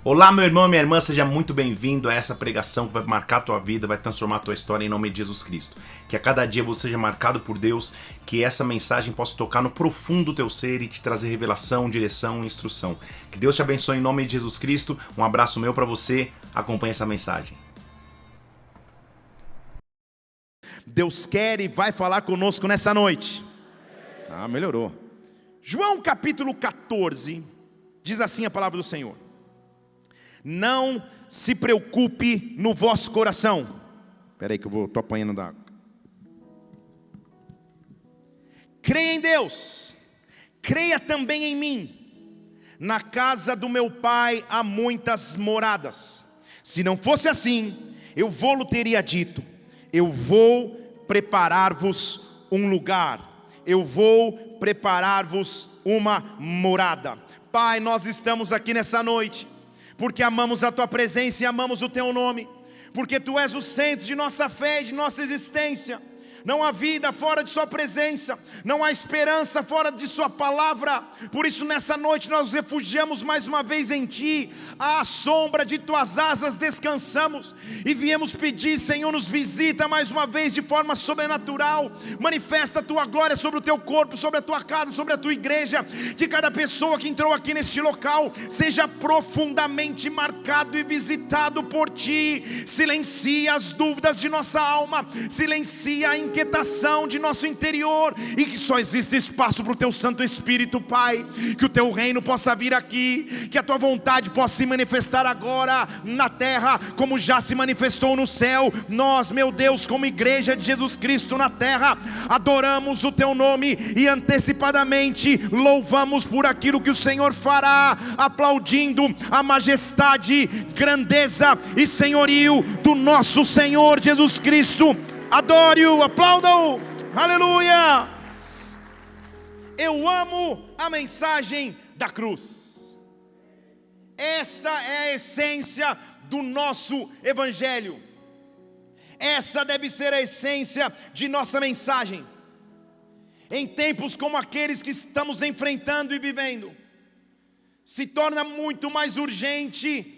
Olá, meu irmão e minha irmã, seja muito bem-vindo a essa pregação que vai marcar a tua vida, vai transformar a tua história em nome de Jesus Cristo. Que a cada dia você seja marcado por Deus, que essa mensagem possa tocar no profundo do teu ser e te trazer revelação, direção e instrução. Que Deus te abençoe em nome de Jesus Cristo. Um abraço meu para você, acompanhe essa mensagem. Deus quer e vai falar conosco nessa noite. Melhorou. João capítulo 14, diz assim a palavra do Senhor: não se preocupe no vosso coração. Espera aí que eu estou apanhando d'água. Creia em Deus, creia também em mim. Na casa do meu pai há muitas moradas. Se não fosse assim, eu vou-lhe teria dito: eu vou preparar-vos um lugar. Eu vou preparar-vos uma morada. Pai, nós estamos aqui nessa noite porque amamos a tua presença e amamos o teu nome, porque tu és o centro de nossa fé e de nossa existência. Não há vida fora de sua presença, não há esperança fora de sua palavra. Por isso nessa noite nós nos refugiamos mais uma vez em ti. À sombra de tuas asas descansamos e viemos pedir: Senhor, nos visita mais uma vez de forma sobrenatural. Manifesta a tua glória sobre o teu corpo, sobre a tua casa, sobre a tua igreja. Que cada pessoa que entrou aqui neste local seja profundamente marcado e visitado por ti. Silencia as dúvidas de nossa alma, silencia a inquietação de nosso interior, e que só existe espaço para o teu Santo Espírito, Pai. Que o teu reino possa vir aqui, que a tua vontade possa se manifestar agora na terra, como já se manifestou no céu. Nós, meu Deus, como igreja de Jesus Cristo na terra, adoramos o teu nome e antecipadamente louvamos por aquilo que o Senhor fará, aplaudindo a majestade, grandeza e senhorio do nosso Senhor Jesus Cristo. Adore-o, aplauda-o, aleluia. Eu amo a mensagem da cruz. Esta é a essência do nosso evangelho. Essa deve ser a essência de nossa mensagem. Em tempos como aqueles que estamos enfrentando e vivendo, se torna muito mais urgente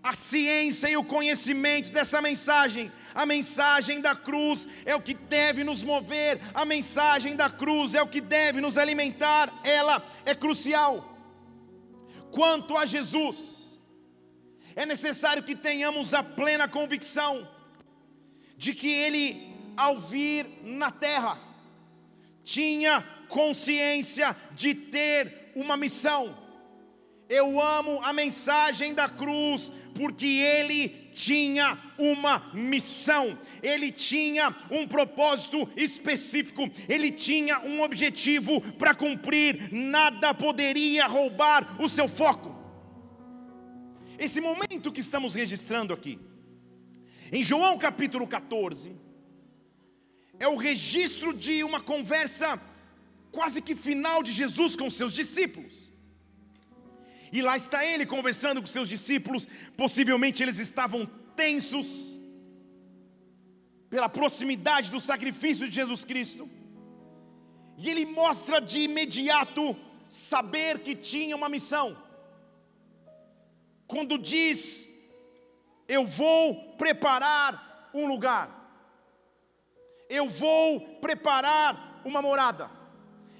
a ciência e o conhecimento dessa mensagem. A mensagem da cruz é o que deve nos mover, a mensagem da cruz é o que deve nos alimentar. Ela é crucial. Quanto a Jesus, é necessário que tenhamos a plena convicção de que Ele, ao vir na terra, tinha consciência de ter uma missão. Eu amo a mensagem da cruz porque Ele tinha uma missão, Ele tinha um propósito específico, Ele tinha um objetivo para cumprir. Nada poderia roubar o seu foco. Esse momento que estamos registrando aqui, em João capítulo 14, é o registro de uma conversa quase que final de Jesus com seus discípulos. E lá está ele conversando com seus discípulos. Possivelmente eles estavam tensos pela proximidade do sacrifício de Jesus Cristo. E ele mostra de imediato saber que tinha uma missão, quando diz: eu vou preparar um lugar, eu vou preparar uma morada,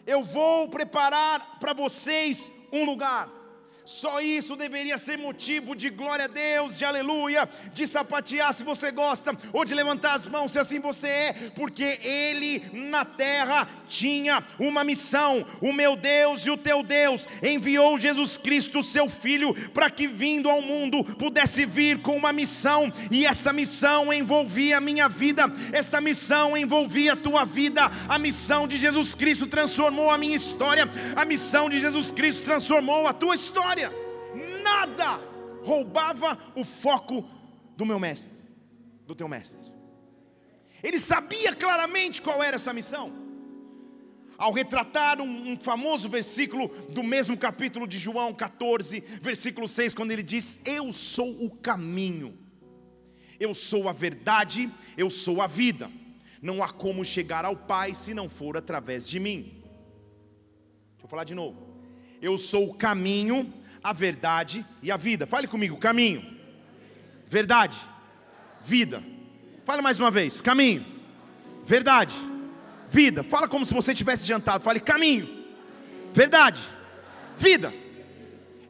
eu vou preparar para vocês um lugar. Só isso deveria ser motivo de glória a Deus, de aleluia, de sapatear se você gosta, ou de levantar as mãos se assim você é, porque Ele na terra tinha uma missão. O meu Deus e o teu Deus enviou Jesus Cristo, seu Filho, para que vindo ao mundo pudesse vir com uma missão, e esta missão envolvia a minha vida, esta missão envolvia a tua vida. A missão de Jesus Cristo transformou a minha história, a missão de Jesus Cristo transformou a tua história. Nada roubava o foco do meu mestre, do teu mestre. Ele sabia claramente qual era essa missão. Ao retratar um famoso versículo do mesmo capítulo de João 14, versículo 6, quando ele diz: eu sou o caminho, eu sou a verdade, eu sou a vida. Não há como chegar ao Pai se não for através de mim. Deixa eu falar de novo. Eu sou o caminho, a verdade e a vida. Fale comigo, caminho, verdade, vida. Fale mais uma vez, caminho, verdade, vida. Fala como se você tivesse jantado. Fale caminho, verdade, vida.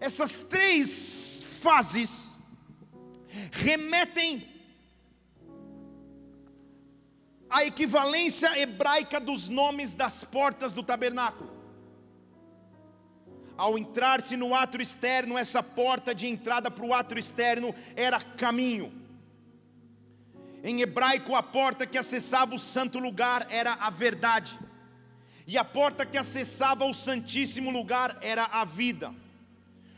Essas três fases remetem à equivalência hebraica dos nomes das portas do tabernáculo. Ao entrar-se no átrio externo, essa porta de entrada para o átrio externo era caminho. Em hebraico, a porta que acessava o santo lugar era a verdade, e a porta que acessava o santíssimo lugar era a vida.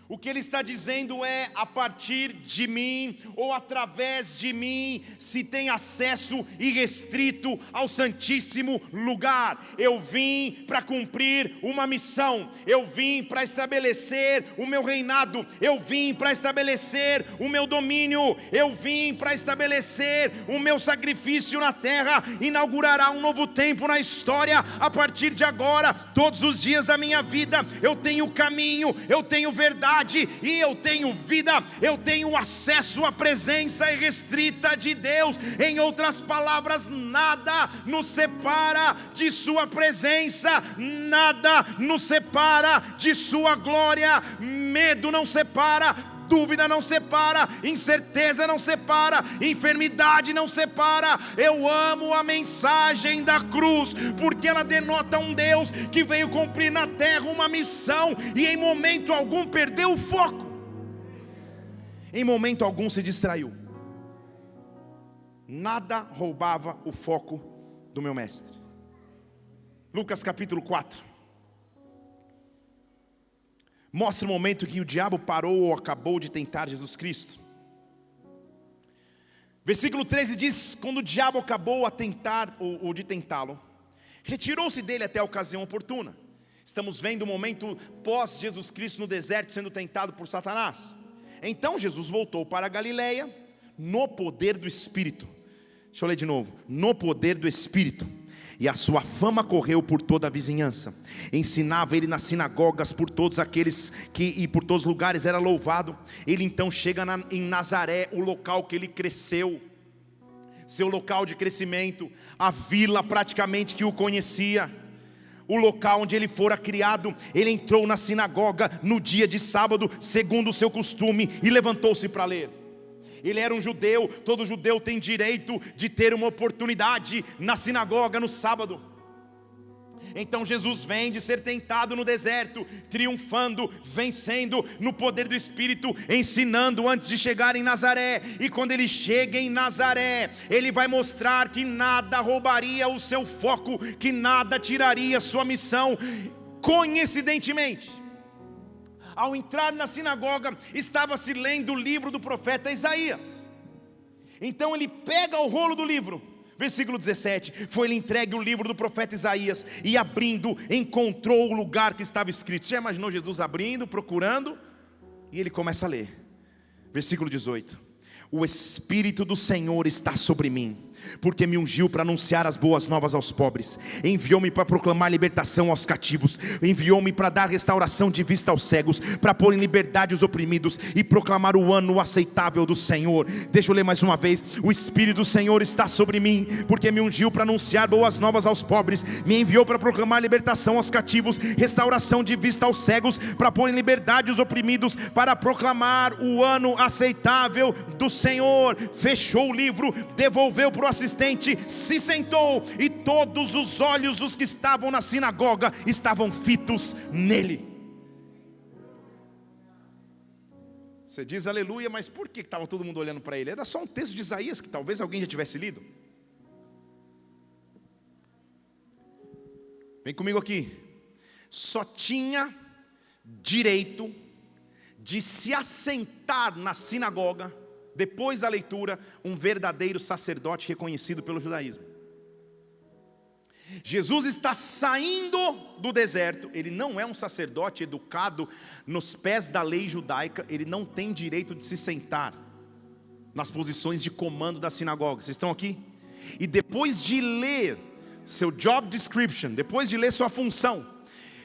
O que ele está dizendo é: a partir de mim, ou através de mim, se tem acesso irrestrito ao santíssimo lugar. Eu vim para cumprir uma missão, eu vim para estabelecer o meu reinado, eu vim para estabelecer o meu domínio, eu vim para estabelecer o meu sacrifício na terra. Inaugurará um novo tempo na história. A partir de agora, todos os dias da minha vida, eu tenho caminho, eu tenho verdade, e eu tenho vida, eu tenho acesso à presença irrestrita de Deus. Em outras palavras, nada nos separa de sua presença, nada nos separa de sua glória. Medo não separa, dúvida não separa, incerteza não separa, enfermidade não separa. Eu amo a mensagem da cruz, porque ela denota um Deus que veio cumprir na terra uma missão, e em momento algum perdeu o foco, em momento algum se distraiu. Nada roubava o foco do meu mestre. Lucas capítulo 4 mostra o momento que o diabo parou ou acabou de tentar Jesus Cristo. Versículo 13 diz: quando o diabo acabou a tentar ou de tentá-lo, retirou-se dele até a ocasião oportuna. Estamos vendo o momento pós Jesus Cristo no deserto sendo tentado por Satanás. Então Jesus voltou para a Galileia no poder do Espírito. Deixa eu ler de novo. No poder do Espírito. E a sua fama correu por toda a vizinhança. Ensinava ele nas sinagogas por todos aqueles e por todos os lugares era louvado. Ele então chega em Nazaré, o local que ele cresceu, seu local de crescimento, a vila praticamente que o conhecia, o local onde ele fora criado. Ele entrou na sinagoga no dia de sábado, segundo o seu costume, e levantou-se para ler. Ele era um judeu, todo judeu tem direito de ter uma oportunidade na sinagoga no sábado. Então Jesus vem de ser tentado no deserto, triunfando, vencendo no poder do Espírito, ensinando antes de chegar em Nazaré. E quando ele chega em Nazaré, ele vai mostrar que nada roubaria o seu foco, que nada tiraria a sua missão. Coincidentemente, ao entrar na sinagoga, estava-se lendo o livro do profeta Isaías. Então ele pega o rolo do livro. Versículo 17, foi-lhe entregue o livro do profeta Isaías, e abrindo, encontrou o lugar que estava escrito. Você já imaginou Jesus abrindo, procurando, e ele começa a ler. Versículo 18, o Espírito do Senhor está sobre mim, porque me ungiu para anunciar as boas novas aos pobres, enviou-me para proclamar libertação aos cativos, enviou-me para dar restauração de vista aos cegos, para pôr em liberdade os oprimidos, e proclamar o ano aceitável do Senhor. Deixa eu ler mais uma vez. O Espírito do Senhor está sobre mim, porque me ungiu para anunciar boas novas aos pobres, me enviou para proclamar libertação aos cativos, restauração de vista aos cegos, para pôr em liberdade os oprimidos, para proclamar o ano aceitável do Senhor. Fechou o livro, devolveu para o assistente, se sentou, e todos os olhos dos que estavam na sinagoga estavam fitos nele. Você diz aleluia, mas por que estava todo mundo olhando para ele? Era só um texto de Isaías que talvez alguém já tivesse lido. Vem comigo aqui. Só tinha direito de se assentar na sinagoga, depois da leitura, um verdadeiro sacerdote reconhecido pelo judaísmo. Jesus está saindo do deserto. Ele não é um sacerdote educado nos pés da lei judaica. Ele não tem direito de se sentar nas posições de comando da sinagoga. Vocês estão aqui? E depois de ler seu job description, depois de ler sua função,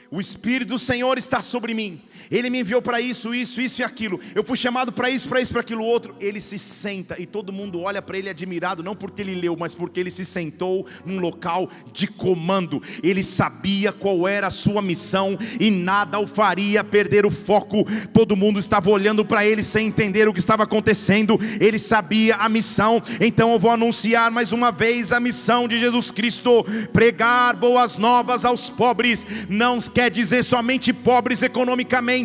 O Espírito do Senhor está sobre mim. Ele me enviou para isso, isso, isso e aquilo. Eu fui chamado para isso, para aquilo outro. Ele se senta e todo mundo olha para ele admirado, não porque ele leu, mas porque ele se sentou num local de comando. Ele sabia qual era a sua missão e nada o faria perder o foco. Todo mundo estava olhando para ele sem entender o que estava acontecendo. Ele sabia a missão. Então eu vou anunciar mais uma vez a missão de Jesus Cristo: pregar boas novas aos pobres. Não quer dizer somente pobres economicamente.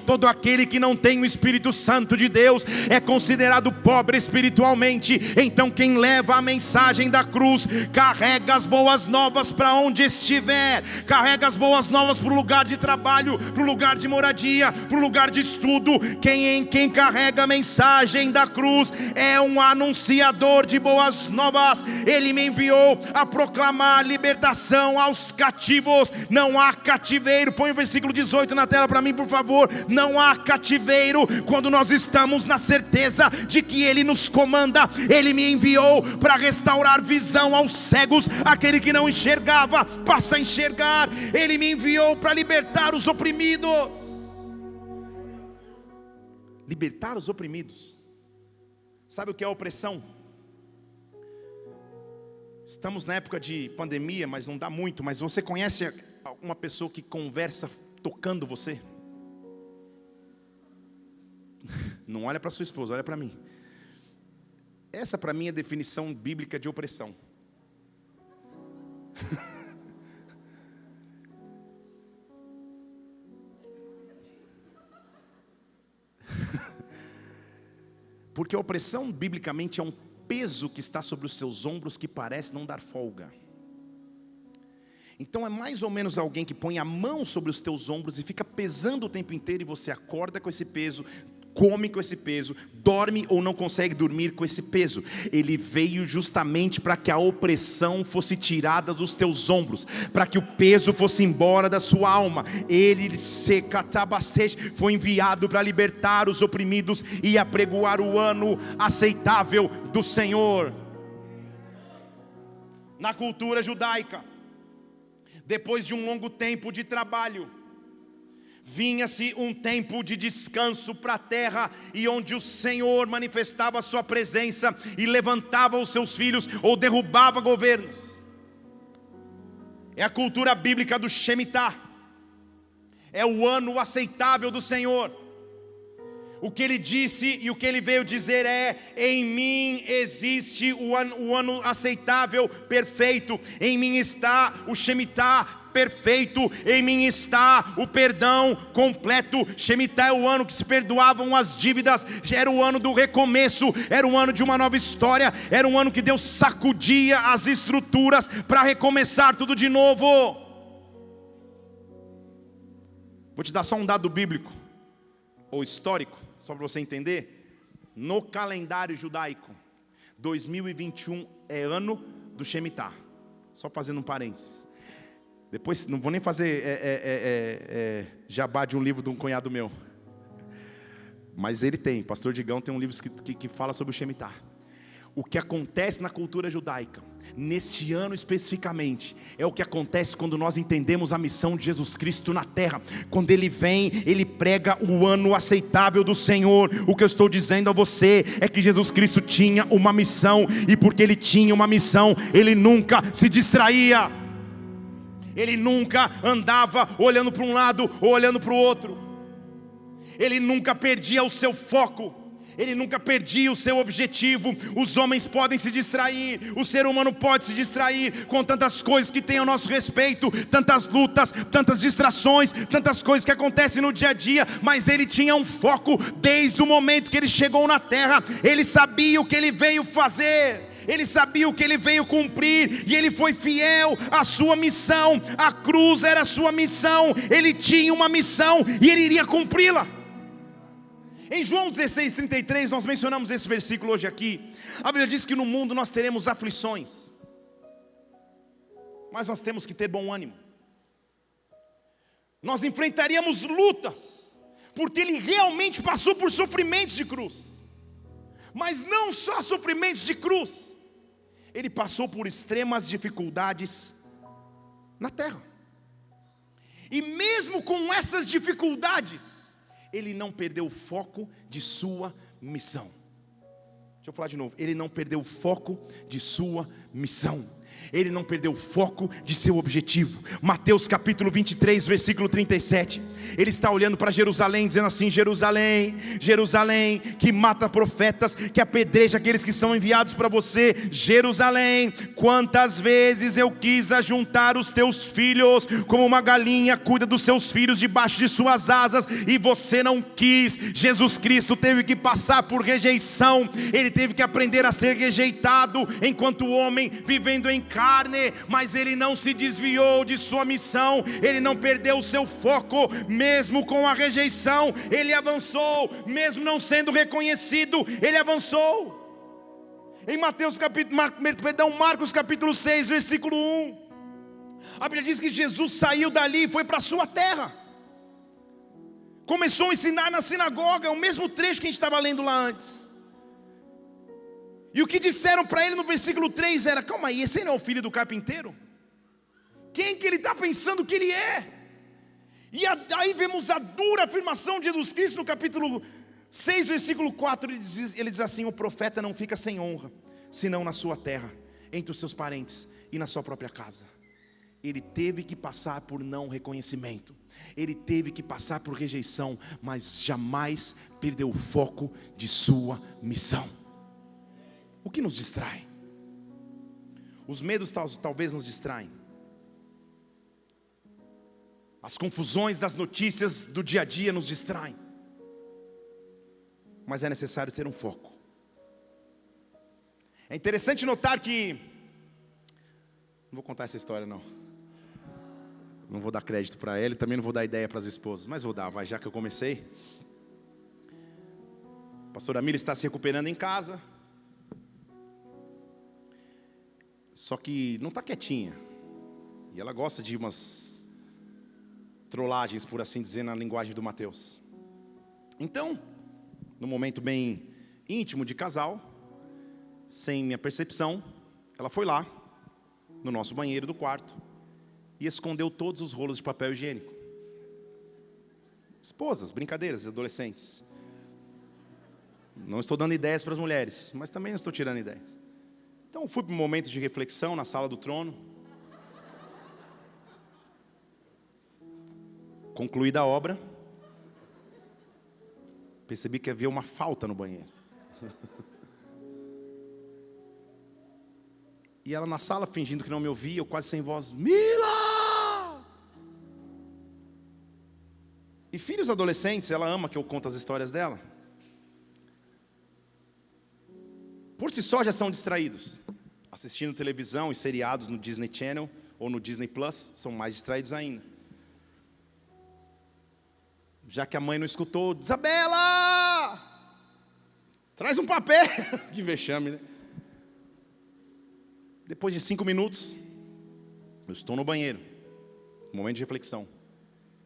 Todo aquele que não tem o Espírito Santo de Deus é considerado pobre espiritualmente. Então quem leva a mensagem da cruz carrega as boas novas para onde estiver, carrega as boas novas para o lugar de trabalho, para o lugar de moradia, para o lugar de estudo. Quem carrega a mensagem da cruz é um anunciador de boas novas. Ele me enviou a proclamar libertação aos cativos. Não há cativeiro. Põe o versículo 18 na tela para mim, por favor. Não há cativeiro quando nós estamos na certeza de que Ele nos comanda. Ele me enviou para restaurar visão aos cegos. Aquele que não enxergava passa a enxergar. Ele me enviou para libertar os oprimidos. Libertar os oprimidos. Sabe o que é opressão? Estamos na época de pandemia, mas não dá muito. Mas você conhece uma pessoa que conversa tocando você? Não olha para sua esposa, olha para mim. Essa para mim é a definição bíblica de opressão. Porque a opressão biblicamente é um peso que está sobre os seus ombros que parece não dar folga. Então é mais ou menos alguém que põe a mão sobre os teus ombros e fica pesando o tempo inteiro, e você acorda com esse peso, come com esse peso, dorme ou não consegue dormir com esse peso. Ele veio justamente para que a opressão fosse tirada dos teus ombros, para que o peso fosse embora da sua alma. Ele foi enviado para libertar os oprimidos e apregoar o ano aceitável do Senhor. Na cultura judaica, depois de um longo tempo de trabalho, vinha-se um tempo de descanso para a terra, e onde o Senhor manifestava a sua presença e levantava os seus filhos ou derrubava governos. É a cultura bíblica do Shemitah. É o ano aceitável do Senhor. O que ele disse e o que ele veio dizer é: em mim existe o ano aceitável, perfeito. Em mim está o Shemitah perfeito. Em mim está o perdão completo. Shemitah é o ano que se perdoavam as dívidas. Era o ano do recomeço. Era o ano de uma nova história. Era um ano que Deus sacudia as estruturas para recomeçar tudo de novo. Vou te dar só um dado bíblico ou histórico, só para você entender. No calendário judaico, 2021 é ano do Shemitah. Só fazendo um parênteses. Depois, não vou nem fazer jabá de um livro de um cunhado meu. Mas ele tem, pastor Digão tem um livro que fala sobre o Shemitah. O que acontece na cultura judaica, nesse ano especificamente, é o que acontece quando nós entendemos a missão de Jesus Cristo na terra. Quando Ele vem, Ele prega o ano aceitável do Senhor. O que eu estou dizendo a você é que Jesus Cristo tinha uma missão, e porque Ele tinha uma missão, Ele nunca se distraía. Ele nunca andava olhando para um lado ou olhando para o outro. Ele nunca perdia o seu foco. Ele nunca perdia o seu objetivo. Os homens podem se distrair, o ser humano pode se distrair com tantas coisas que tem ao nosso respeito, tantas lutas, tantas distrações, tantas coisas que acontecem no dia a dia, mas ele tinha um foco desde o momento que ele chegou na terra. Ele sabia o que ele veio fazer, ele sabia o que ele veio cumprir, e ele foi fiel à sua missão. A cruz era a sua missão, ele tinha uma missão e ele iria cumpri-la. Em João 16:33, nós mencionamos esse versículo hoje aqui. A Bíblia diz que no mundo nós teremos aflições, mas nós temos que ter bom ânimo. Nós enfrentaríamos lutas, porque ele realmente passou por sofrimentos de cruz. Mas não só sofrimentos de cruz, ele passou por extremas dificuldades na terra. E mesmo com essas dificuldades, ele não perdeu o foco de sua missão. Deixa eu falar de novo. Ele não perdeu o foco de sua missão. Ele não perdeu o foco de seu objetivo. Mateus capítulo 23, versículo 37. Ele está olhando para Jerusalém, dizendo assim: Jerusalém, Jerusalém, que mata profetas, que apedreja aqueles que são enviados para você. Jerusalém, quantas vezes eu quis ajuntar os teus filhos, como uma galinha cuida dos seus filhos debaixo de suas asas, e você não quis. Jesus Cristo teve que passar por rejeição. Ele teve que aprender a ser rejeitado enquanto homem, vivendo em carne, mas ele não se desviou de sua missão. Ele não perdeu o seu foco. Mesmo com a rejeição, ele avançou. Mesmo não sendo reconhecido, ele avançou. Em Marcos capítulo 6, versículo 1, a Bíblia diz que Jesus saiu dali e foi para a sua terra. Começou a ensinar na sinagoga, o mesmo trecho que a gente estava lendo lá antes. E o que disseram para ele no versículo 3 era: calma aí, esse aí não é o filho do carpinteiro? Quem que ele está pensando que ele é? E aí vemos a dura afirmação de Jesus Cristo no capítulo 6, versículo 4. Ele diz assim: o profeta não fica sem honra, senão na sua terra, entre os seus parentes e na sua própria casa. Ele teve que passar por não reconhecimento, ele teve que passar por rejeição, mas jamais perdeu o foco de sua missão. O que nos distrai? Os medos talvez nos distraem. As confusões das notícias do dia a dia nos distraem. Mas é necessário ter um foco. É interessante notar que... Não vou contar essa história não. Não vou dar crédito para ele, também não vou dar ideia para as esposas. Mas vou dar, vai, já que eu comecei. A pastora Mila está se recuperando em casa. Só que não está quietinha. E ela gosta de umas trollagens, por assim dizer, na linguagem do Mateus. Então, num momento bem íntimo de casal, sem minha percepção, ela foi lá, no nosso banheiro do quarto, e escondeu todos os rolos de papel higiênico. Esposas, brincadeiras, adolescentes. Não estou dando ideias para as mulheres, mas também não estou tirando ideias. Então fui para um momento de reflexão na sala do trono. Concluída a obra, percebi que havia uma falta no banheiro. E ela na sala fingindo que não me ouvia, eu quase sem voz: Mila! E filhos adolescentes, ela ama que eu conte as histórias dela. Por si só já são distraídos. Assistindo televisão e seriados no Disney Channel ou no Disney Plus, são mais distraídos ainda. Já que a mãe não escutou: Isabela! Traz um papel! Que vexame, né? Depois de 5 minutos, eu estou no banheiro, momento de reflexão.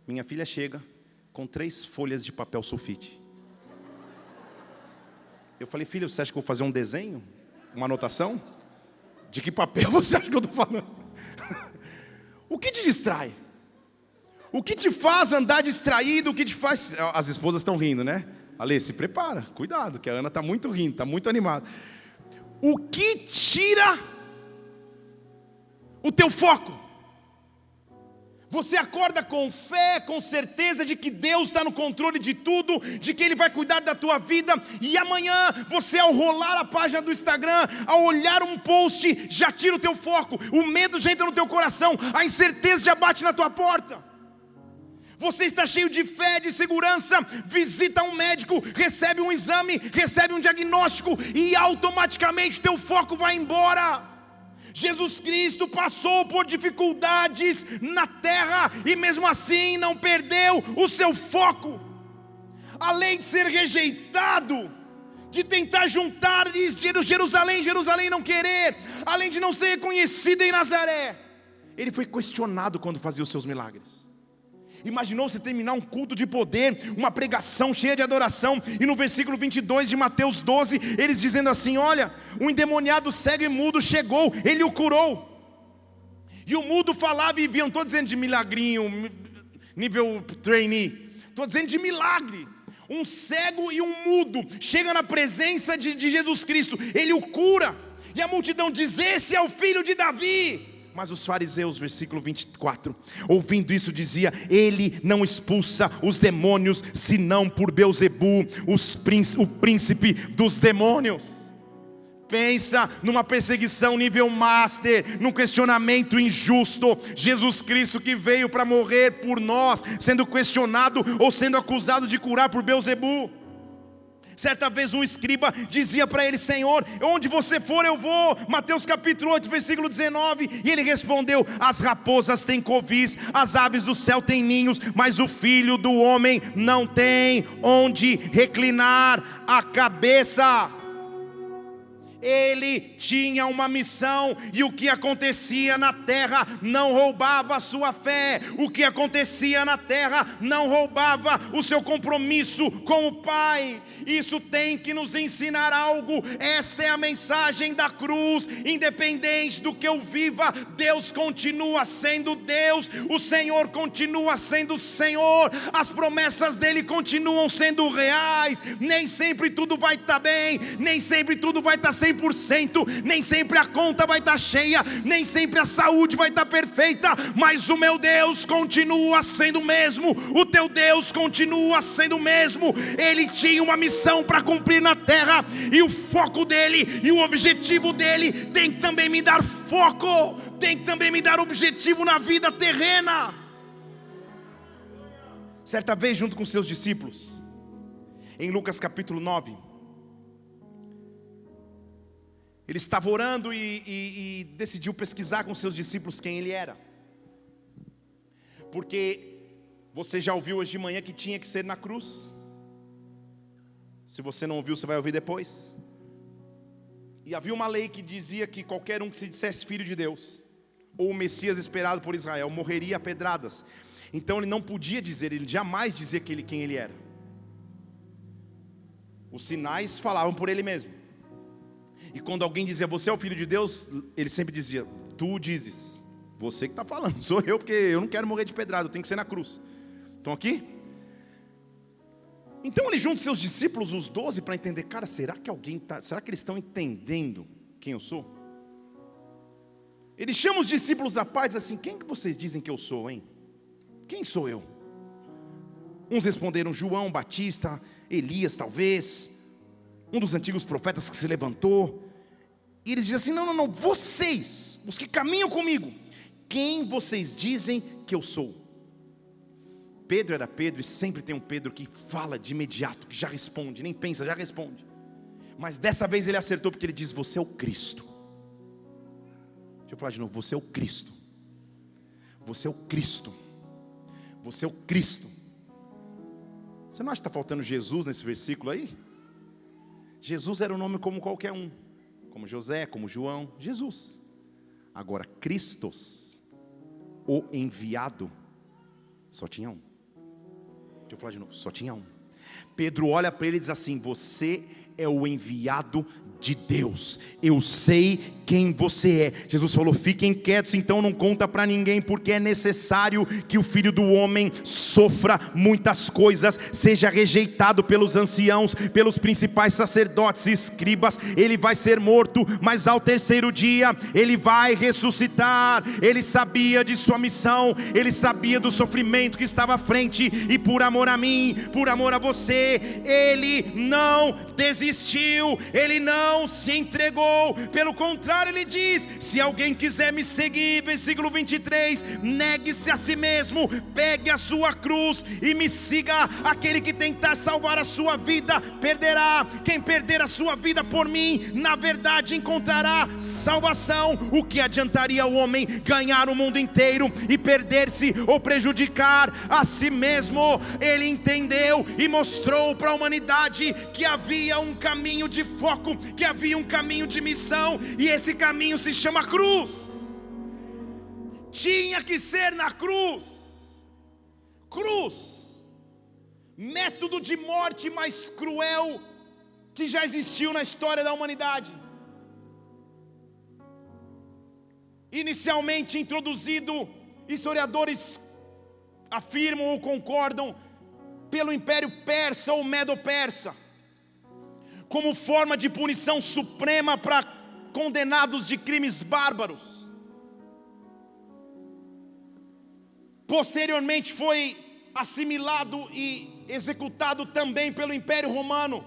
Minha filha chega com 3 folhas de papel sulfite. Eu falei: filha, você acha que eu vou fazer um desenho? Uma anotação? De que papel você acha que eu estou falando? O que te distrai? O que te faz andar distraído? O que te faz... As esposas estão rindo, né? Ale, se prepara, cuidado, que a Ana está muito rindo, está muito animada. O que tira o teu foco? Você acorda com fé, com certeza de que Deus está no controle de tudo, de que Ele vai cuidar da tua vida, e amanhã você, ao rolar a página do Instagram, ao olhar um post, já tira o teu foco, o medo já entra no teu coração, a incerteza já bate na tua porta. Você está cheio de fé, de segurança, visita um médico, recebe um exame, recebe um diagnóstico, e automaticamente teu foco vai embora. Jesus Cristo passou por dificuldades na terra e mesmo assim não perdeu o seu foco. Além de ser rejeitado, de tentar juntar Jerusalém, Jerusalém não querer, além de não ser reconhecido em Nazaré, ele foi questionado quando fazia os seus milagres. Imaginou você terminar um culto de poder, uma pregação cheia de adoração, e no versículo 22 de Mateus 12, eles dizendo assim: olha, um endemoniado cego e mudo chegou, ele o curou. E o mudo falava e viam todos dizendo de milagrinho, nível trainee. Estou dizendo de milagre. Um cego e um mudo chega na presença de Jesus Cristo, ele o cura, e a multidão diz: esse é o filho de Davi. Mas os fariseus, versículo 24, ouvindo isso dizia: ele não expulsa os demônios, senão por Beelzebu, o príncipe dos demônios. Pensa numa perseguição nível master, num questionamento injusto. Jesus Cristo que veio para morrer por nós, sendo questionado ou sendo acusado de curar por Beelzebu. Certa vez um escriba dizia para ele: Senhor, onde você for eu vou. Mateus capítulo 8, versículo 19. E ele respondeu: as raposas têm covis, as aves do céu têm ninhos, mas o filho do homem não tem onde reclinar a cabeça. Ele tinha uma missão, e o que acontecia na terra não roubava a sua fé. O que acontecia na terra não roubava o seu compromisso com o Pai. Isso tem que nos ensinar algo. Esta é a mensagem da cruz. Independente do que eu viva, Deus continua sendo Deus, o Senhor continua sendo Senhor, as promessas dele continuam sendo reais. Nem sempre tudo vai estar bem, nem sempre tudo vai estar 100%, nem sempre a conta vai estar cheia, nem sempre a saúde vai estar perfeita, mas o meu Deus continua sendo o mesmo, o teu Deus continua sendo o mesmo. Ele tinha uma missão para cumprir na terra, e o foco dele e o objetivo dele tem que também me dar foco, tem que também me dar objetivo na vida terrena. Certa vez, junto com seus discípulos, em Lucas capítulo 9, ele estava orando e decidiu pesquisar com seus discípulos quem ele era. Porque você já ouviu hoje de manhã que tinha que ser na cruz. Se você não ouviu, você vai ouvir depois. E havia uma lei que dizia que qualquer um que se dissesse filho de Deus, ou o Messias esperado por Israel, morreria a pedradas. Então ele não podia dizer, ele jamais dizia quem ele era. Os sinais falavam por ele mesmo. E quando alguém dizia: você é o filho de Deus, ele sempre dizia: tu dizes, você que está falando, sou eu, porque eu não quero morrer de pedrada, eu tenho que ser na cruz. Estão aqui? Então ele junta seus discípulos, os 12, para entender: cara, será que eles estão entendendo quem eu sou? Ele chama os discípulos à parte e diz assim: quem que vocês dizem que eu sou, hein? Quem sou eu? Uns responderam: João Batista, Elias talvez, um dos antigos profetas que se levantou. E eles dizem assim: não, vocês, os que caminham comigo, quem vocês dizem que eu sou? Pedro era Pedro, e sempre tem um Pedro que fala de imediato, que já responde, nem pensa, já responde. Mas dessa vez ele acertou, porque ele diz: você é o Cristo. Deixa eu falar de novo: você é o Cristo. Você é o Cristo. Você é o Cristo. Você não acha que está faltando Jesus nesse versículo aí? Jesus era um nome como qualquer um, como José, como João, Jesus. Agora, Cristos, o enviado, só tinha um. Deixa eu falar de novo: só tinha um. Pedro olha para ele e diz assim: você é o enviado de Deus, eu sei quem você é. Jesus falou: fiquem quietos, então não conta para ninguém, porque é necessário que o Filho do Homem sofra muitas coisas, seja rejeitado pelos anciãos, pelos principais sacerdotes e escribas, ele vai ser morto, mas ao terceiro dia ele vai ressuscitar. Ele sabia de sua missão, ele sabia do sofrimento que estava à frente, e por amor a mim, por amor a você, ele não desistiu, ele não se entregou. Pelo contrário, ele diz: se alguém quiser me seguir, versículo 23, negue-se a si mesmo, pegue a sua cruz e me siga. Aquele que tentar salvar a sua vida perderá, quem perder a sua vida por mim, na verdade encontrará salvação. O que adiantaria o homem ganhar o mundo inteiro e perder-se ou prejudicar a si mesmo? Ele entendeu e mostrou para a humanidade que havia um caminho de foco, que havia um caminho de missão, e esse caminho se chama cruz. Tinha que ser na cruz. Cruz, método de morte mais cruel que já existiu na história da humanidade. Inicialmente introduzido, historiadores afirmam ou concordam pelo Império Persa ou Medo-Persa, como forma de punição suprema para condenados de crimes bárbaros. Posteriormente foi assimilado e executado também pelo Império Romano.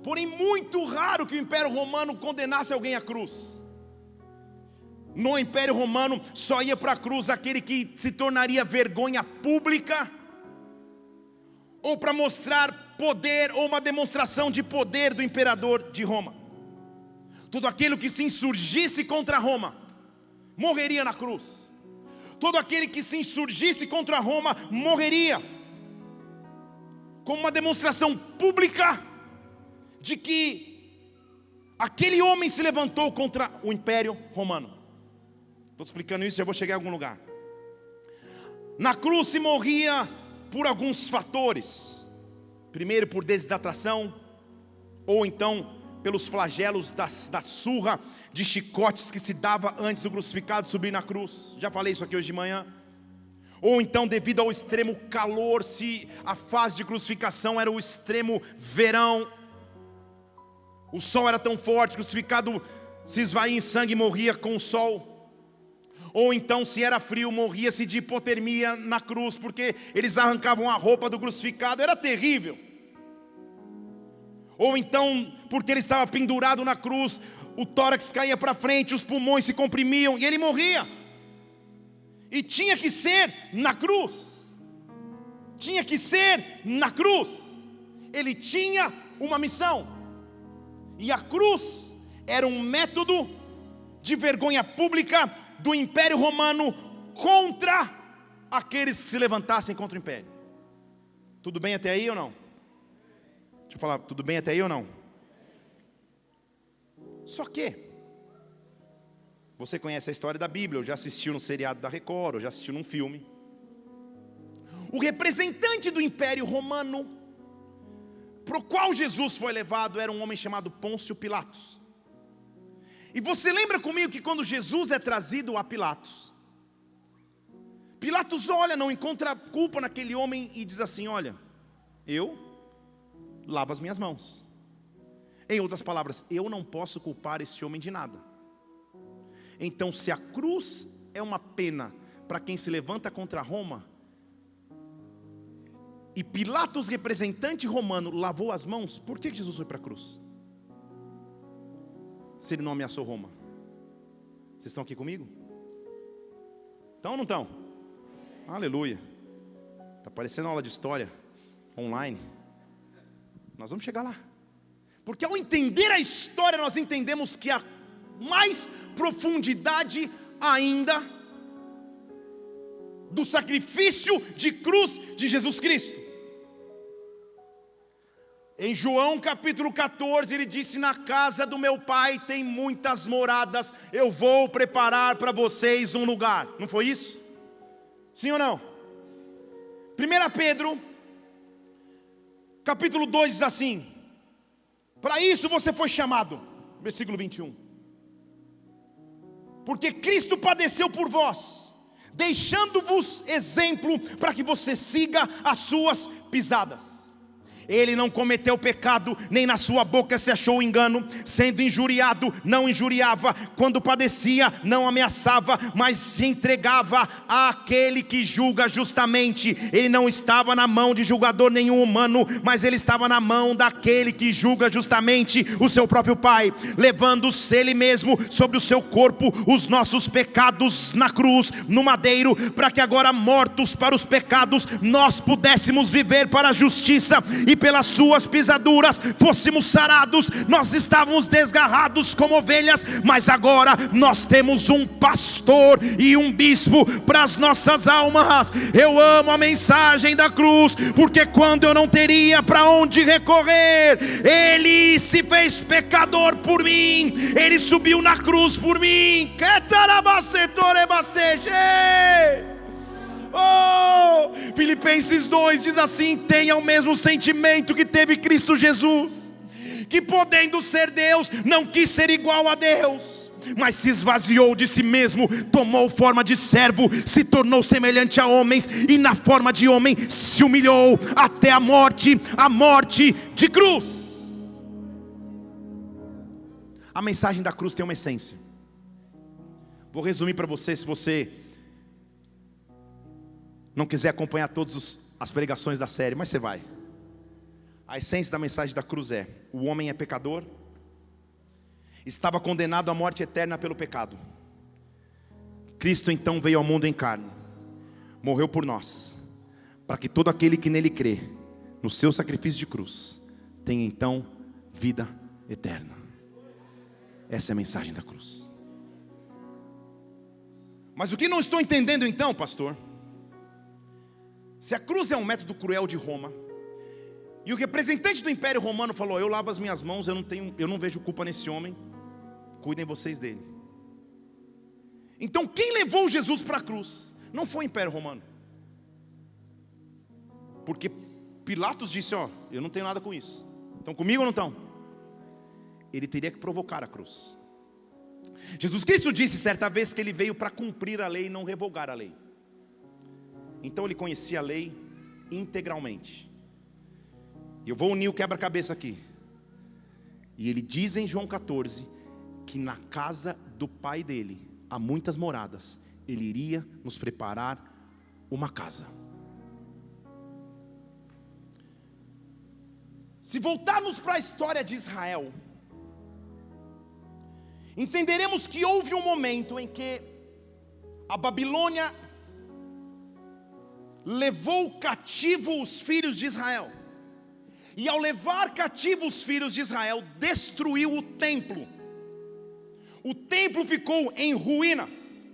Porém, muito raro que o Império Romano condenasse alguém à cruz. No Império Romano só ia para a cruz aquele que se tornaria vergonha pública, ou para mostrar poder, ou uma demonstração de poder do imperador de Roma. Todo aquele que se insurgisse contra Roma morreria na cruz. Todo aquele que se insurgisse contra Roma morreria, como uma demonstração pública de que aquele homem se levantou contra o Império Romano. Estou explicando isso, já vou chegar em algum lugar. Na cruz se morria por alguns fatores. Primeiro, por desidratação, ou então pelos flagelos da surra de chicotes que se dava antes do crucificado subir na cruz. Já falei isso aqui hoje de manhã. Ou então devido ao extremo calor, se a fase de crucificação era o extremo verão, o sol era tão forte, o crucificado se esvaía em sangue e morria com o sol. Ou então, se era frio, morria-se de hipotermia na cruz, porque eles arrancavam a roupa do crucificado, era terrível. Ou então, porque ele estava pendurado na cruz, o tórax caía para frente, os pulmões se comprimiam e ele morria. E tinha que ser na cruz. Tinha que ser na cruz. Ele tinha uma missão. E a cruz era um método de vergonha pública do Império Romano contra aqueles que se levantassem contra o Império. Tudo bem até aí ou não? Deixa eu falar, tudo bem até aí ou não? Só que você conhece a história da Bíblia, ou já assistiu no seriado da Record, ou já assistiu num filme. O representante do Império Romano, para o qual Jesus foi levado, era um homem chamado Pôncio Pilatos. E você lembra comigo que quando Jesus é trazido a Pilatos, Pilatos olha, não encontra culpa naquele homem e diz assim: olha, eu lavo as minhas mãos. Em outras palavras, eu não posso culpar esse homem de nada. Então, se a cruz é uma pena para quem se levanta contra Roma, e Pilatos, representante romano, lavou as mãos, por que Jesus foi para a cruz? Se ele não ameaçou Roma. Vocês estão aqui comigo? Estão ou não estão? Aleluia. Está parecendo aula de história online. Nós vamos chegar lá. Porque ao entender a história, nós entendemos que há mais profundidade ainda do sacrifício de cruz de Jesus Cristo. Em João capítulo 14, ele disse: na casa do meu pai tem muitas moradas, eu vou preparar para vocês um lugar. Não foi isso? Sim ou não? 1 Pedro capítulo 2 diz assim: para isso você foi chamado, versículo 21. Porque Cristo padeceu por vós, deixando-vos exemplo para que você siga as suas pisadas. Ele não cometeu pecado, nem na sua boca se achou engano. Sendo injuriado, não injuriava. Quando padecia, não ameaçava, mas se entregava àquele que julga justamente. Ele não estava na mão de julgador nenhum humano, mas ele estava na mão daquele que julga justamente, o seu próprio Pai, levando-se ele mesmo sobre o seu corpo os nossos pecados na cruz, no madeiro, para que agora, mortos para os pecados, nós pudéssemos viver para a justiça, e pelas suas pisaduras fôssemos sarados. Nós estávamos desgarrados como ovelhas, mas agora nós temos um pastor e um bispo para as nossas almas. Eu amo a mensagem da cruz, porque quando eu não teria para onde recorrer, ele se fez pecador por mim, ele subiu na cruz por mim. Oh, Filipenses 2 diz assim: tenha o mesmo sentimento que teve Cristo Jesus, que podendo ser Deus, não quis ser igual a Deus, mas se esvaziou de si mesmo, tomou forma de servo, se tornou semelhante a homens, e na forma de homem se humilhou até a morte de cruz. A mensagem da cruz tem uma essência. Vou resumir para você, se você não quiser acompanhar todas as pregações da série, mas você vai. A essência da mensagem da cruz é: o homem é pecador, estava condenado à morte eterna pelo pecado. Cristo então veio ao mundo em carne, morreu por nós, para que todo aquele que nele crê, no seu sacrifício de cruz, tenha então vida eterna. Essa é a mensagem da cruz. Mas o que não estou entendendo então, pastor? Se a cruz é um método cruel de Roma, e o representante do Império Romano falou: eu lavo as minhas mãos, eu não vejo culpa nesse homem, cuidem vocês dele. Então quem levou Jesus para a cruz não foi o Império Romano, porque Pilatos disse: ó, eu não tenho nada com isso. Estão comigo ou não estão? Ele teria que provocar a cruz. Jesus Cristo disse certa vez que ele veio para cumprir a lei e não revogar a lei. Então ele conhecia a lei integralmente. Eu vou unir o quebra-cabeça aqui. E ele diz em João 14 que na casa do pai dele há muitas moradas. Ele iria nos preparar uma casa. Se voltarmos para a história de Israel, entenderemos que houve um momento em que a Babilônia levou cativo os filhos de Israel. E ao levar cativo os filhos de Israel, destruiu o templo. O templo ficou em ruínas,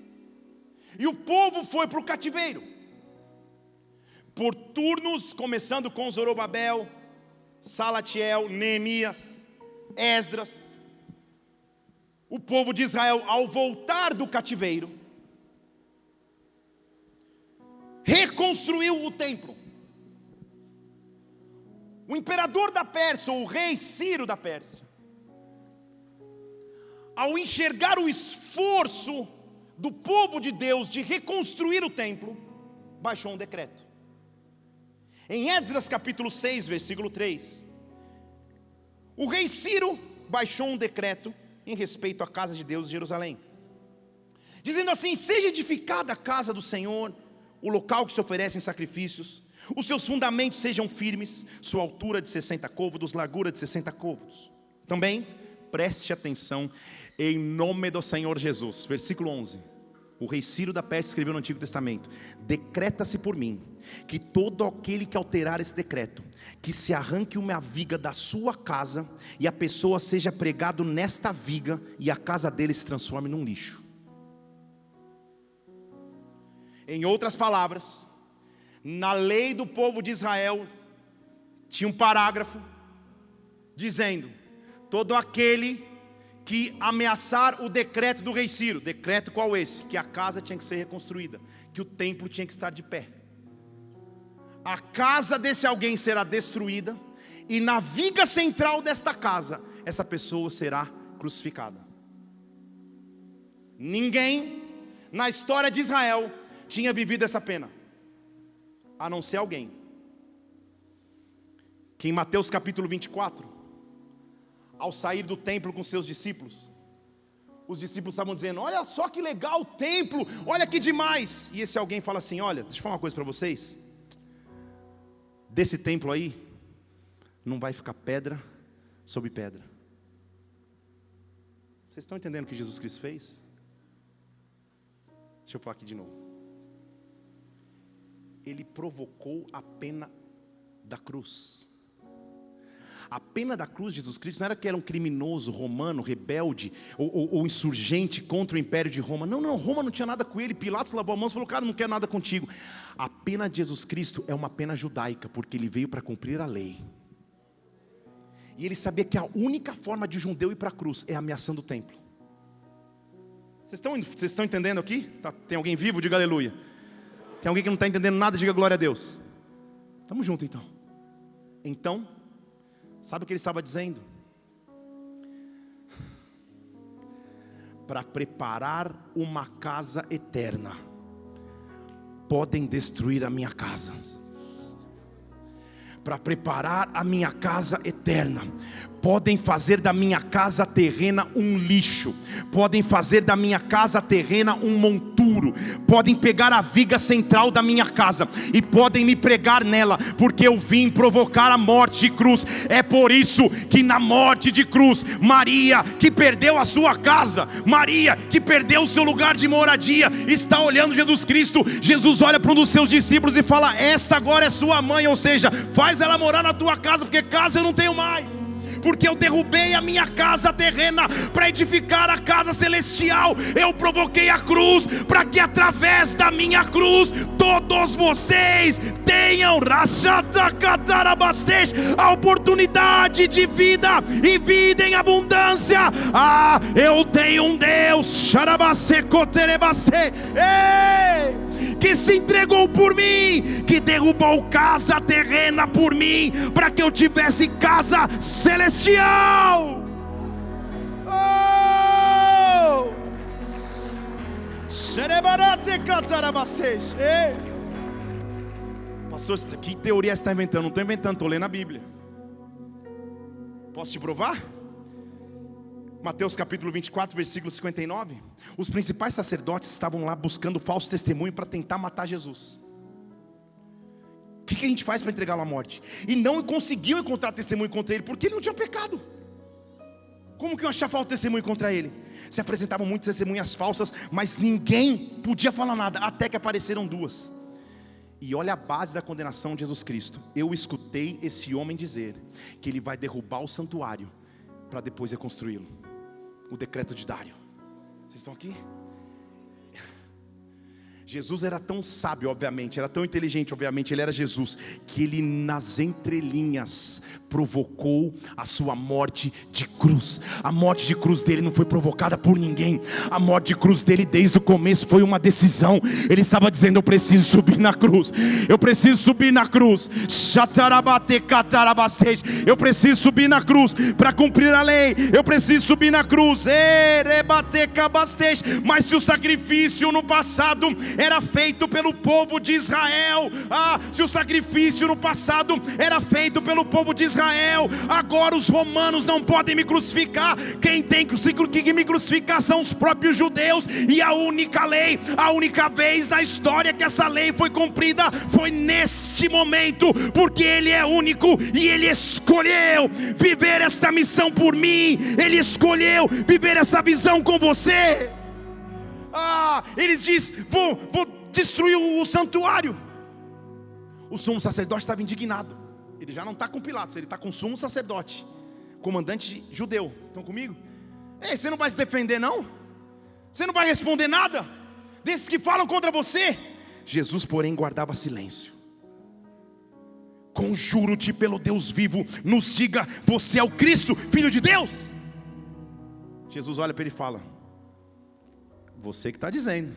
e o povo foi para o cativeiro, por turnos, começando com Zorobabel, Salatiel, Neemias, Esdras. O povo de Israel, ao voltar do cativeiro, reconstruiu o templo. O imperador da Pérsia, ou o rei Ciro da Pérsia, ao enxergar o esforço do povo de Deus de reconstruir o templo, baixou um decreto. Em Esdras capítulo 6, versículo 3, o rei Ciro baixou um decreto em respeito à casa de Deus em Jerusalém, dizendo assim: seja edificada a casa do Senhor, o local que se oferecem sacrifícios, os seus fundamentos sejam firmes, sua altura de 60 côvados, largura de 60 côvados. Também, preste atenção, em nome do Senhor Jesus. Versículo 11, o rei Ciro da Pérsia escreveu no Antigo Testamento: decreta-se por mim, que todo aquele que alterar esse decreto, que se arranque uma viga da sua casa, e a pessoa seja pregado nesta viga, e a casa dele se transforme num lixo. Em outras palavras, na lei do povo de Israel, tinha um parágrafo dizendo: todo aquele que ameaçar o decreto do rei Ciro. Decreto qual esse? Que a casa tinha que ser reconstruída, que o templo tinha que estar de pé. A casa desse alguém será destruída, e na viga central desta casa, essa pessoa será crucificada. Ninguém na história de Israel tinha vivido essa pena, a não ser alguém, que em Mateus capítulo 24, ao sair do templo com seus discípulos, os discípulos estavam dizendo: olha só que legal o templo, olha que demais. E esse alguém fala assim: olha, deixa eu falar uma coisa para vocês, desse templo aí, não vai ficar pedra sobre pedra. Vocês estão entendendo o que Jesus Cristo fez? Deixa eu falar aqui de novo. Ele provocou a pena da cruz. A pena da cruz de Jesus Cristo não era que era um criminoso romano, rebelde ou insurgente contra o império de Roma. Não, Roma não tinha nada com ele. Pilatos lavou a mão e falou: cara, não quero nada contigo. A pena de Jesus Cristo é uma pena judaica, porque ele veio para cumprir a lei. E ele sabia que a única forma de um judeu ir para a cruz é ameaçando o templo. Vocês estão entendendo aqui? Tem alguém vivo? Diga aleluia. Tem alguém que não está entendendo nada? Diga glória a Deus. Estamos juntos então. Então, sabe o que ele estava dizendo? para preparar uma casa eterna, podem destruir a minha casa. Para preparar a minha casa eterna, podem fazer da minha casa terrena um lixo, podem fazer da minha casa terrena um monturo, podem pegar a viga central da minha casa e podem me pregar nela, porque eu vim provocar a morte de cruz. É por isso que na morte de cruz, Maria, que perdeu a sua casa, Maria, que perdeu o seu lugar de moradia, está olhando Jesus Cristo. Jesus olha para um dos seus discípulos e fala: esta agora é sua mãe, ou seja, faz ela morar na tua casa, porque casa eu não tenho mais, porque eu derrubei a minha casa terrena para edificar a casa celestial. Eu provoquei a cruz para que através da minha cruz todos vocês tenham a oportunidade de vida e vida em abundância. Ah, eu tenho um Deus que se entregou por mim, que derrubou casa terrena por mim, para que eu tivesse casa celestial. Oh! Pastor, que teoria você está inventando? Não estou inventando, estou lendo a Bíblia. Posso te provar? Mateus capítulo 24, versículo 59. Os principais sacerdotes estavam lá buscando falso testemunho para tentar matar Jesus. O que a gente faz para entregá-lo à morte? E não conseguiu encontrar testemunho contra ele, porque ele não tinha pecado. Como que eu achar falso testemunho contra ele? Se apresentavam muitas testemunhas falsas, mas ninguém podia falar nada, até que apareceram duas. E olha a base da condenação de Jesus Cristo: eu escutei esse homem dizer que ele vai derrubar o santuário para depois reconstruí-lo. O decreto de Dário. Vocês estão aqui? Jesus era tão sábio, obviamente, era tão inteligente, obviamente, ele era Jesus, que ele nas entrelinhas provocou a sua morte de cruz. A morte de cruz dele não foi provocada por ninguém. A morte de cruz dele desde o começo foi uma decisão. Ele estava dizendo: eu preciso subir na cruz, eu preciso subir na cruz, eu preciso subir na cruz para cumprir a lei, eu preciso subir na cruz. Mas se o sacrifício no passado era feito pelo povo de Israel, se o sacrifício no passado era feito pelo povo de Israel, agora os romanos não podem me crucificar. Quem tem que me crucificar são os próprios judeus. E a única lei, a única vez na história que essa lei foi cumprida foi neste momento, porque ele é único e ele escolheu viver esta missão por mim. Ele escolheu viver essa visão com você. Ele diz: vou destruir o santuário. O sumo sacerdote estava indignado. Ele já não está com Pilatos, ele está com o sumo sacerdote, comandante judeu. Estão comigo? Ei, você não vai se defender não? Você não vai responder nada desses que falam contra você? Jesus, porém, guardava silêncio. Conjuro-te pelo Deus vivo, nos diga: você é o Cristo, Filho de Deus? Jesus olha para ele e fala: você que está dizendo,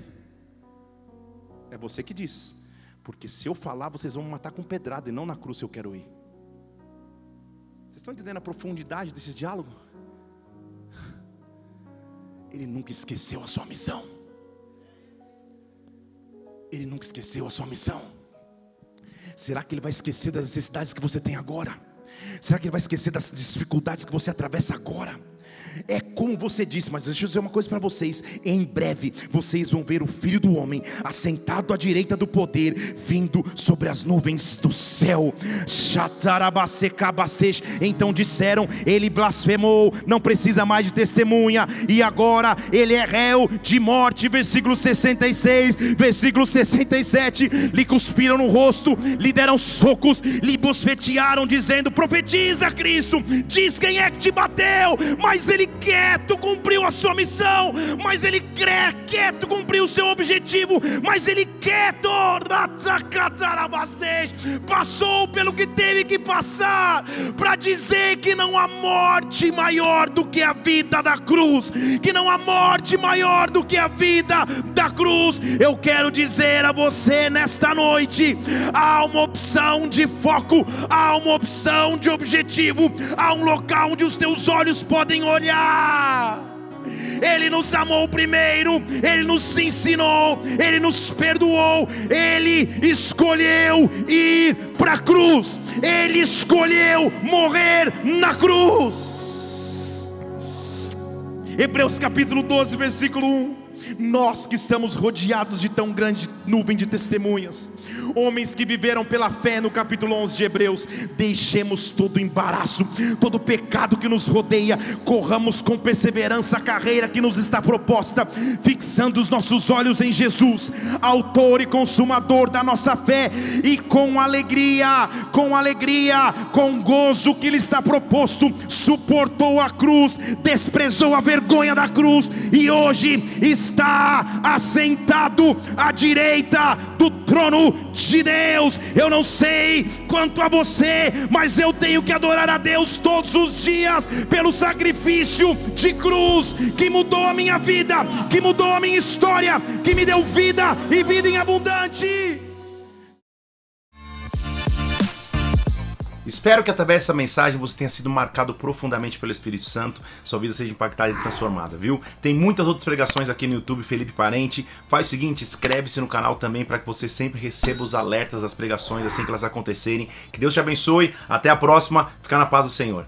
é você que diz, porque se eu falar vocês vão me matar com pedrada e não na cruz eu quero ir. Vocês estão entendendo a profundidade desse diálogo? Ele nunca esqueceu a sua missão. Ele nunca esqueceu a sua missão. Será que ele vai esquecer das necessidades que você tem agora? Será que ele vai esquecer das dificuldades que você atravessa agora? É como você disse, mas deixa eu dizer uma coisa para vocês: em breve vocês vão ver o Filho do Homem assentado à direita do poder, vindo sobre as nuvens do céu. Então disseram: ele blasfemou, não precisa mais de testemunha, e agora ele é réu de morte. Versículo 66, versículo 67. Lhe cuspiram no rosto, lhe deram socos, lhe bofetearam, dizendo: profetiza, Cristo, diz quem é que te bateu. Mas ele quieto cumpriu a sua missão, mas ele quieto cumpriu o seu objetivo, mas ele quieto passou pelo que teve que passar, para dizer que não há morte maior do que a vida da cruz, que não há morte maior do que a vida da cruz. Eu quero dizer a você nesta noite: há uma opção de foco, há uma opção de objetivo, há um local onde os teus olhos podem olhar. Ele nos amou primeiro, Ele nos ensinou, Ele nos perdoou, Ele escolheu ir para a cruz, Ele escolheu morrer na cruz. Hebreus capítulo 12, versículo 1. Nós que estamos rodeados de tão grande nuvem de testemunhas, homens que viveram pela fé, no capítulo 11 de Hebreus, deixemos todo embaraço, todo pecado que nos rodeia, corramos com perseverança a carreira que nos está proposta, fixando os nossos olhos em Jesus, autor e consumador da nossa fé, e com alegria, com gozo que lhe está proposto, suportou a cruz, desprezou a vergonha da cruz, e hoje está assentado à direita do trono de Deus. Eu não sei quanto a você, mas eu tenho que adorar a Deus todos os dias pelo sacrifício de cruz que mudou a minha vida, que mudou a minha história, que me deu vida e vida em abundante. Espero que através dessa mensagem você tenha sido marcado profundamente pelo Espírito Santo, sua vida seja impactada e transformada, viu? Tem muitas outras pregações aqui no YouTube, Felipe Parente. Faz o seguinte, inscreve-se no canal também para que você sempre receba os alertas das pregações assim que elas acontecerem. Que Deus te abençoe, até a próxima, fica na paz do Senhor.